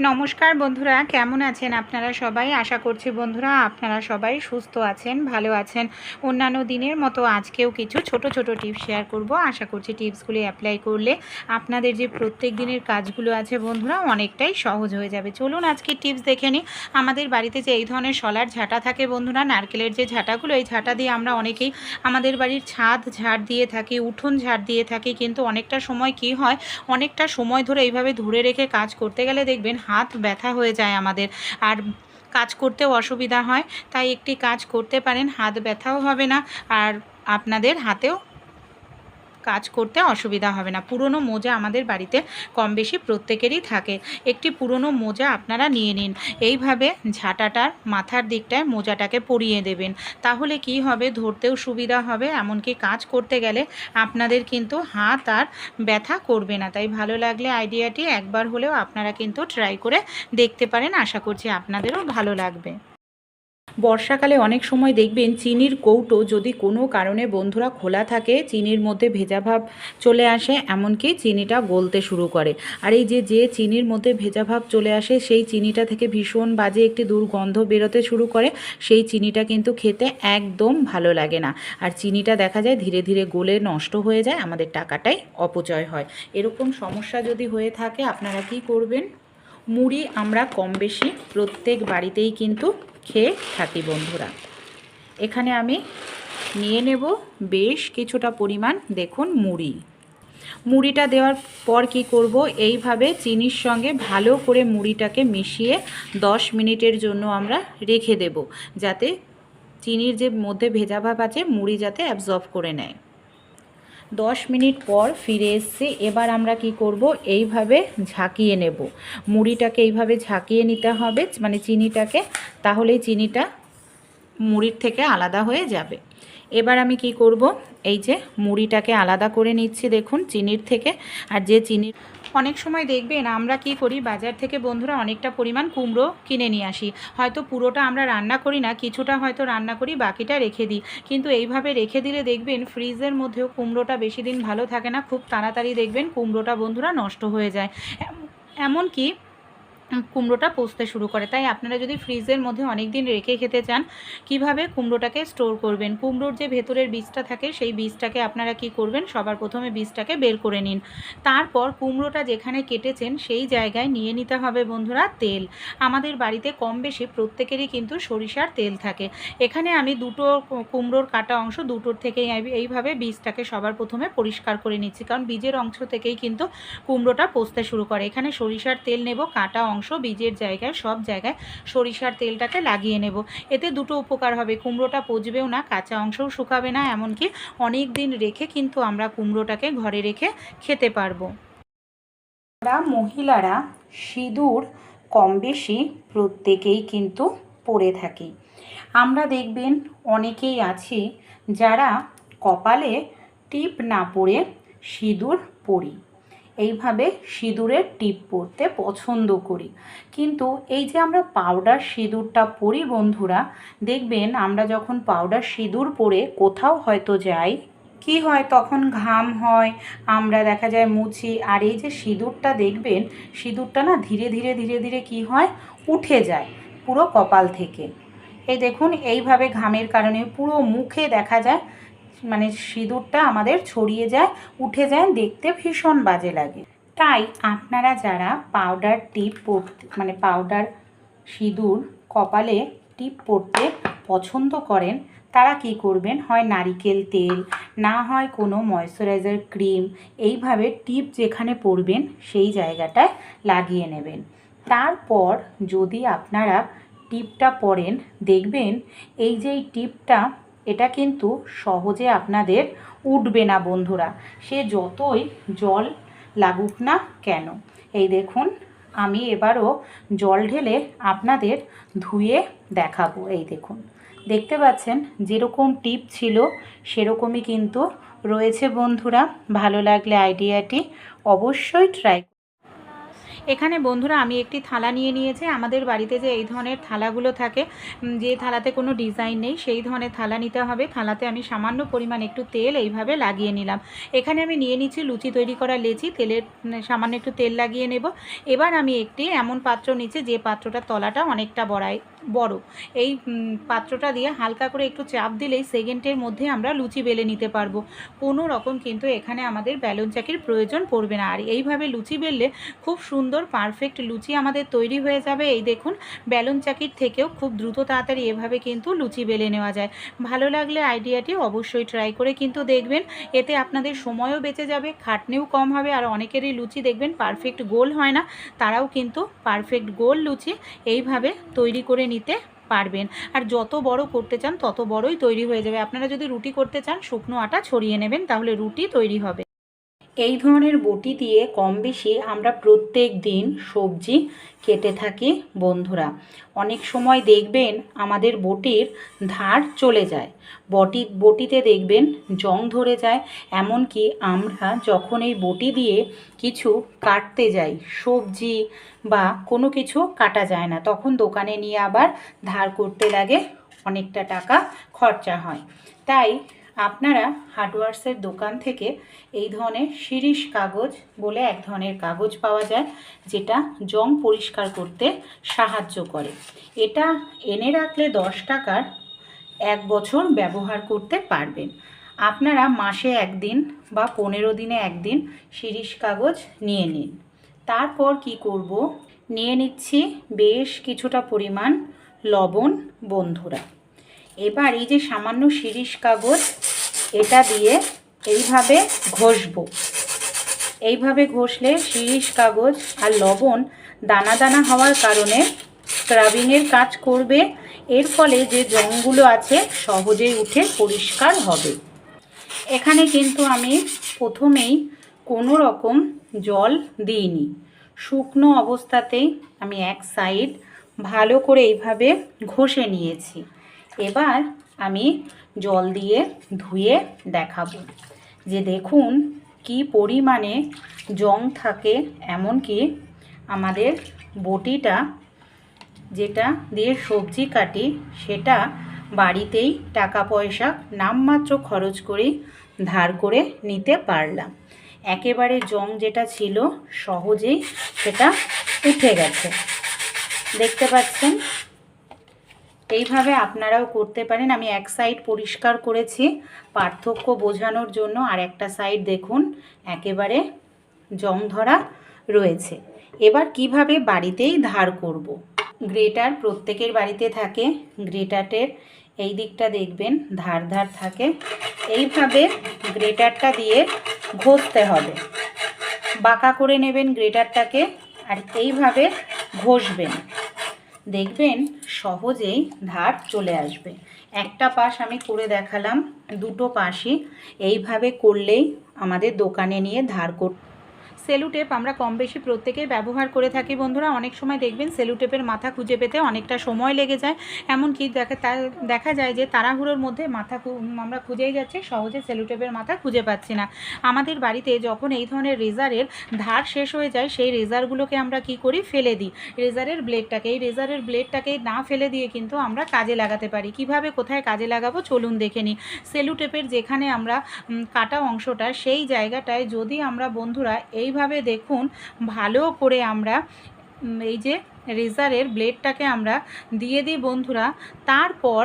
নমস্কার বন্ধুরা, কেমন আছেন আপনারা সবাই? আশা করছি বন্ধুরা আপনারা সবাই সুস্থ আছেন, ভালো আছেন। অন্যান্য দিনের মতো আজকেও কিছু ছোট ছোট টিপস শেয়ার করব। আশা করছি টিপসগুলি অ্যাপ্লাই করলে আপনাদের যে প্রত্যেক দিনের কাজগুলো আছে বন্ধুরা অনেকটাই সহজ হয়ে যাবে। চলুন আজকে টিপস দেখে নিই। আমাদের বাড়িতে যে এই ধরনের শলার ঝাঁটা থাকে বন্ধুরা, নারকেলের যে ঝাঁটাগুলো, এই ঝাঁটা দিয়ে আমরা অনেকেই আমাদের বাড়ির ছাদ ঝাড় দিয়ে থাকি, উঠোন ঝাড় দিয়ে থাকি। কিন্তু অনেকটা সময় কি হয়, অনেকটা সময় ধরে এইভাবে ধরে রেখে কাজ করতে গেলে দেখবেন হাত ব্যথা হয়ে যায় আমাদের, আর কাজ করতেও অসুবিধা হয়। তাই একটি কাজ করতে পারেন, হাত ব্যথাও হবে না আর আপনাদের হাতেও কাজ করতে অসুবিধা হবে না। পুরনো মোজা আমাদের বাড়িতে কম বেশি প্রত্যেকেরই থাকে। একটি পুরনো মোজা আপনারা নিয়ে নিন, এইভাবে ঝাঁটাটার মাথার দিকটায় মোজাটাকে পরিয়ে দেবেন। তাহলে কি হবে, ধরতেও সুবিধা হবে, এমনকি কাজ করতে গেলে আপনাদের কিন্তু হাত আর ব্যথা করবে না। তাই ভালো লাগলে আইডিয়াটি একবার হলেও আপনারা কিন্তু ট্রাই করে দেখতে পারেন। আশা করছি আপনাদেরও ভালো লাগবে। বর্ষাকালে অনেক সময় দেখবেন চিনির কৌটো যদি কোনো কারণে বন্ধুরা খোলা থাকে, চিনির মধ্যে ভেজা ভাব চলে আসে, এমনকি চিনিটা গলতে শুরু করে। আর এই যে চিনির মধ্যে ভেজা ভাব চলে আসে, সেই চিনিটা থেকে ভীষণ বাজে একটি দুর্গন্ধ বেরোতে শুরু করে। সেই চিনিটা কিন্তু খেতে একদম ভালো লাগে না। আর চিনিটা দেখা যায় ধীরে ধীরে গলে নষ্ট হয়ে যায়, আমাদের টাকাটাই অপচয় হয়। এরকম সমস্যা যদি হয়ে থাকে আপনারা কি করবেন? মুড়ি আমরা কম বেশি প্রত্যেক বাড়িতেই কিন্তু খেয়ে থাকি বন্ধুরা। এখানে আমি নিয়ে নেব বেশ কিছুটা পরিমাণ, দেখুন মুড়িটা দেওয়ার পর কি করব, এইভাবে চিনির সঙ্গে ভালো করে মুড়িটাকে মিশিয়ে 10 মিনিটের জন্য আমরা রেখে দেব, যাতে চিনির যে মধ্যে ভেজা ভাব আছে মুড়ি যাতে অ্যাবজর্ব করে নেয়। 10 মিনিট পর ফিরে এসেছি। এবার আমরা কি করব, এইভাবে ঝাঁকিয়ে নেব মুড়িটাকে, এইভাবে ঝাঁকিয়ে নিতে হবে মানে চিনিটাকে, তাহলেই চিনিটা মুড়ির থেকে আলাদা হয়ে যাবে। এবার আমি কি করব, এই যে মুড়িটাকে আলাদা করে নিচ্ছি দেখুন চিনির থেকে। আর যে চিনির অনেক সময় দেখবেন আমরা কি করি, বাজার থেকে বন্ধুরা অনেকটা পরিমাণ কুমড়ো কিনে নিয়ে আসি। হয়তো পুরোটা আমরা রান্না করি না, কিছুটা হয়তো রান্না করি, বাকিটা রেখে দিই। কিন্তু এইভাবে রেখে দিলে দেখবেন ফ্রিজের মধ্যেও কুমড়োটা বেশি দিন ভালো থাকে না, খুব তাড়াতাড়ি দেখবেন কুমড়োটা বন্ধুরা নষ্ট হয়ে যায়, এমনকি কুমড়োটা পচতে শুরু করে। তাই আপনারা যদি ফ্রিজের মধ্যে অনেক দিন রেখে খেতে চান, কিভাবে কুমড়োটাকে স্টোর করবেন, কুমড়োর যে ভেতরের বীজটা থাকে সেই বীজটাকে আপনারা কি করবেন, সবার প্রথমে বীজটাকে বের করে নিন। তারপর কুমড়োটা যেখানে কেটেছেন সেই জায়গায় নিয়ে নিতে হবে বন্ধুরা তেল। আমাদের বাড়িতে কম বেশি প্রত্যেকেরই কিন্তু সরিষার তেল থাকে। এখানে আমি দুটো কুমড়োর কাটা অংশ, দুটোর থেকেই এইভাবে বীজটাকে সবার প্রথমে পরিষ্কার করে নিচ্ছি, কারণ বীজের অংশ থেকেই কিন্তু কুমড়োটা পচতে শুরু করে। এখানে সরিষার তেল নেব, কাটা অংশ বীজের জায়গায় সব জায়গায় সরিষার তেলটাকে লাগিয়ে নেব। এতে দুটো উপকার হবে, কুমড়োটা পচবেও না, কাঁচা অংশও শুকাবে না, এমনকি অনেক দিন রেখে কিন্তু আমরা কুমড়োটাকে ঘরে রেখে খেতে পারবো। আমরা মহিলারা সিঁদুর কম বেশি প্রত্যেকেই কিন্তু পরে থাকি। আমরা দেখবেন অনেকেই আছি যারা কপালে টিপ না পরে সিঁদুর পরি, এইভাবে সিঁদুরের টিপ পরতে পছন্দ করি। কিন্তু এই যে আমরা পাউডার সিঁদুরটা পরি বন্ধুরা, দেখবেন আমরা যখন পাউডার সিঁদুর পরে কোথাও হয়তো যাই, কি হয় তখন ঘাম হয়, আমরা দেখা যায় মুছি, আর এই যে সিঁদুরটা দেখবেন, সিঁদুরটা না ধীরে ধীরে ধীরে ধীরে কি হয়, উঠে যায় পুরো কপাল থেকে। এই দেখুন এইভাবে ঘামের কারণে পুরো মুখে দেখা যায়, মানে সিঁদুরটা আমাদের ছড়িয়ে যায়, উঠে যায়, দেখতে ভীষণ বাজে লাগে। তাই আপনারা যারা পাউডার টিপ পরতে মানে পাউডার সিঁদুর কপালে টিপ পরতে পছন্দ করেন, তারা কি করবেন, হয় নারিকেল তেল, না হয় কোনো ময়শ্চারাইজার ক্রিম, এইভাবে টিপ যেখানে পরবেন সেই জায়গাটায় লাগিয়ে নেবেন। তারপর যদি আপনারা টিপটা পরেন, দেখবেন এই যে টিপটা, এটা কিন্তু সহজে আপনাদের উঠবে না বন্ধুরা, সে যতই জল লাগুক না কেন। এই দেখুন আমি এবারও জল ঢেলে আপনাদের ধুয়ে দেখাবো। এই দেখুন, দেখতে পাচ্ছেন যেরকম টিপ ছিল সেরকমই কিন্তু রয়েছে বন্ধুরা। ভালো লাগলে আইডিয়াটি অবশ্যই ট্রাই। এখানে বন্ধুরা আমি একটি থালা নিয়ে নিয়েছি। আমাদের বাড়িতে যে এই ধরনের থালাগুলো থাকে, যে থালাতে কোনো ডিজাইন নেই, সেই ধরনের থালা নিতে হবে। থালাতে আমি সামান্য পরিমাণ একটু তেল এইভাবে লাগিয়ে নিলাম। এখানে আমি নিয়ে নিচ্ছি লুচি তৈরি করা লেচি। তেলের সামান্য একটু তেল লাগিয়ে নেব। এবার আমি একটি এমন পাত্র নিচ্ছি যে পাত্রটার তলাটা অনেকটা বড়। এই পাত্রটা দিয়ে হালকা করে একটু চাপ দিলেই সেকেন্ডের মধ্যে আমরা লুচি বেলে নিতে পারবো। কোনো রকম কিন্তু এখানে আমাদের বেলুন চাকির প্রয়োজন পড়বে না। আর এইভাবে লুচি বেললে খুব সুন্দর পারফেক্ট লুচি আমাদের তৈরি হয়ে যাবে। এই দেখুন, বেলুন চাকির থেকেও খুব দ্রুত তাড়াতাড়ি এভাবে কিন্তু লুচি বেলে নেওয়া যায়। ভালো লাগলে আইডিয়াটি অবশ্যই ট্রাই করে কিন্তু দেখবেন। এতে আপনাদের সময়ও বেঁচে যাবে, খাটনিও কম হবে। আর অনেকেরই লুচি দেখবেন পারফেক্ট গোল হয় না, তারাও কিন্তু পারফেক্ট গোল লুচি এইভাবে তৈরি করে নিতে পারবেন। আর যত বড় করতে চান তত বড়ই তৈরি হয়ে যাবে। আপনারা যদি রুটি করতে চান শুকনো আটা ছড়িয়ে নেবেন, তাহলে রুটি তৈরি হবে। এই ধরনের বটি দিয়ে কম বেশি আমরা প্রত্যেক দিন সবজি কেটে থাকি বন্ধুরা। অনেক সময় দেখবেন আমাদের বটির ধার চলে যায়, বটিতে দেখবেন জং ধরে যায়। এমনকি আমরা যখন এই বটি দিয়ে কিছু কাটতে যাই, সবজি বা কোনো কিছু কাটা যায় না, তখন দোকানে নিয়ে আবার ধার করতে লাগে, অনেকটা টাকা খরচা হয়। তাই আপনারা হার্ডওয়্যার্সের দোকান থেকে এই ধরনের শিরিষ কাগজ বলে এক ধরনের কাগজ পাওয়া যায়, যেটা জং পরিষ্কার করতে সাহায্য করে। এটা এনে রাখলে 10 টাকার 1 বছর ব্যবহার করতে পারবেন। আপনারা মাসে একদিন বা 15 দিনে একদিন শিরিষ কাগজ নিয়ে নিন। তারপর কি করব, নিয়ে নিচ্ছি বেশ কিছুটা পরিমাণ লবণ বন্ধুরা। এবার এই যে সামান্য শিরিষ কাগজ, এটা দিয়ে এইভাবে ঘষবো। এইভাবে ঘষলে শিরিষ কাগজ আর লবণ দানা দানা হওয়ার কারণে স্ক্রাবিংয়ের কাজ করবে। এর ফলে যে জংগুলো আছে সহজেই উঠে পরিষ্কার হবে। এখানে কিন্তু আমি প্রথমেই কোনো রকম জল দিইনি, শুকনো অবস্থাতেই আমি এক সাইড ভালো করে এইভাবে ঘষে নিয়েছি। এবার আমি জল দিয়ে ধুয়ে দেখাবো যে দেখুন কি পরিমাণে জং থাকে। এমনকি আমাদের বটিটা যেটা দিয়ে সবজি কাটি, সেটা বাড়িতেই টাকা পয়সা নামমাত্র খরচ করেই ধার করে নিতে পারলাম। একেবারে জং যেটা ছিল সহজেই সেটা উঠে গেছে, দেখতে পাচ্ছেন। এইভাবে আপনারাও করতে পারেন। আমি এক সাইড পরিষ্কার করেছি পার্থক্য বোঝানোর জন্য, আর একটা সাইড দেখুন একেবারে জং ধরা রয়েছে। এবার কিভাবে বাড়িতেই ধার করব। গ্রেটার প্রত্যেকের বাড়িতে থাকে, গ্রেটারের এই দিকটা দেখবেন ধার ধার থাকে। এইভাবে গ্রেটারটা দিয়ে ঘষতে হবে, বাঁকা করে নেবেন গ্রেটারটাকে আর এইভাবে ঘষবেন, দেখবেন সহজেই ধার চলে আসবে। একটা পাশ আমি করে দেখালাম, দুটো পাশই এইভাবে করলেই আমাদের দোকানে নিয়ে ধার করতে। সেলুটেপ আমরা কম বেশি প্রত্যেকেই ব্যবহার করে থাকি বন্ধুরা। অনেক সময় দেখবেন সেলুটেপের মাথা খুঁজে পেতে অনেকটা সময় লেগে যায়। এমনকি দেখা যায় যে তাড়াহুড়োর মধ্যে আমরা খুঁজেই যাচ্ছি, সহজে সেলুটেপের মাথা খুঁজে পাচ্ছি না। আমাদের বাড়িতে যখন এই ধরনের রেজারের ধার শেষ হয়ে যায়, সেই রেজারগুলোকে আমরা কি করি, ফেলে দিই। রেজারের ব্লেডটাকে না ফেলে দিয়ে কিন্তু আমরা কাজে লাগাতে পারি। কিভাবে কোথায় কাজে লাগাবো চলুন দেখে নিই। সেলুটেপের যেখানে আমরা কাটা অংশটা, সেই জায়গাটায় যদি আমরা বন্ধুরা এইভাবে দেখুন ভালো করে আমরা এই যে রেজারের ব্লেডটাকে আমরা দিয়ে দিই বন্ধুরা। তারপর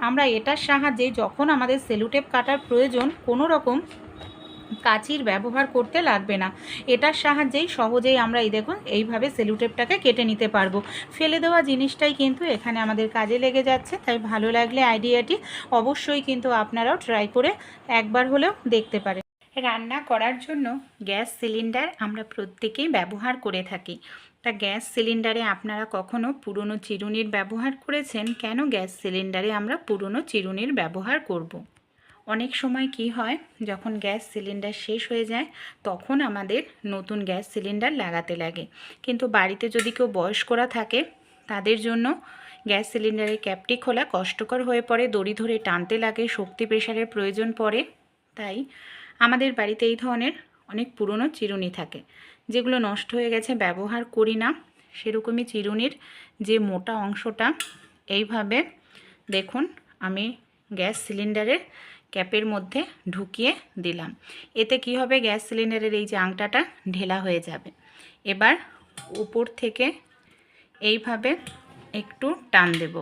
আমরা এটার সাহায্যে যখন আমাদের সেলুটেপ কাটার প্রয়োজন, কোনো রকম কাঁচির ব্যবহার করতে লাগবে না। এটার সাহায্যেই সহজেই আমরা এই দেখুন এইভাবে সেলুটেপটাকে কেটে নিতে পারবো। ফেলে দেওয়া জিনিসটাই কিন্তু এখানে আমাদের কাজে লেগে যাচ্ছে। তাই ভালো লাগলে আইডিয়াটি অবশ্যই কিন্তু আপনারাও ট্রাই করে একবার হলেও দেখতে পারেন। রান্না করার জন্য গ্যাস সিলিন্ডার আমরা প্রত্যেকেই ব্যবহার করে থাকি। তা গ্যাস সিলিন্ডারে আপনারা কখনো পুরনো চিরুনির ব্যবহার করেছেন? কেন গ্যাস সিলিন্ডারে আমরা পুরনো চিরুনির ব্যবহার করব? অনেক সময় কি হয়, যখন গ্যাস সিলিন্ডার শেষ হয়ে যায় তখন আমাদের নতুন গ্যাস সিলিন্ডার লাগাতে লাগে। কিন্তু বাড়িতে যদি কেউ বয়স্করা থাকে, তাদের জন্য গ্যাস সিলিন্ডারের ক্যাপটি খোলা কষ্টকর হয়ে পড়ে, দড়ি ধরে টানতে লাগে, শক্তি প্রেসারের প্রয়োজন পড়ে। তাই আমাদের বাড়িতে এই ধরনের অনেক পুরনো চিরুনি থাকে, যেগুলো নষ্ট হয়ে গেছে, ব্যবহার করি না, সেরকমই চিরুনির যে মোটা অংশটা এইভাবে দেখুন আমি গ্যাস সিলিন্ডারের ক্যাপের মধ্যে ঢুকিয়ে দিলাম। এতে কি হবে, গ্যাস সিলিন্ডারের এই যে আংটাটা ঢেলা হয়ে যাবে। এবার উপর থেকে এইভাবে একটু টান দেব।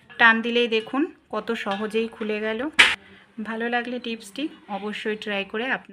টান দিলেই দেখুন কত সহজেই খুলে গেল। ভালো লাগলে টিপসটি অবশ্যই ট্রাই করে আপনার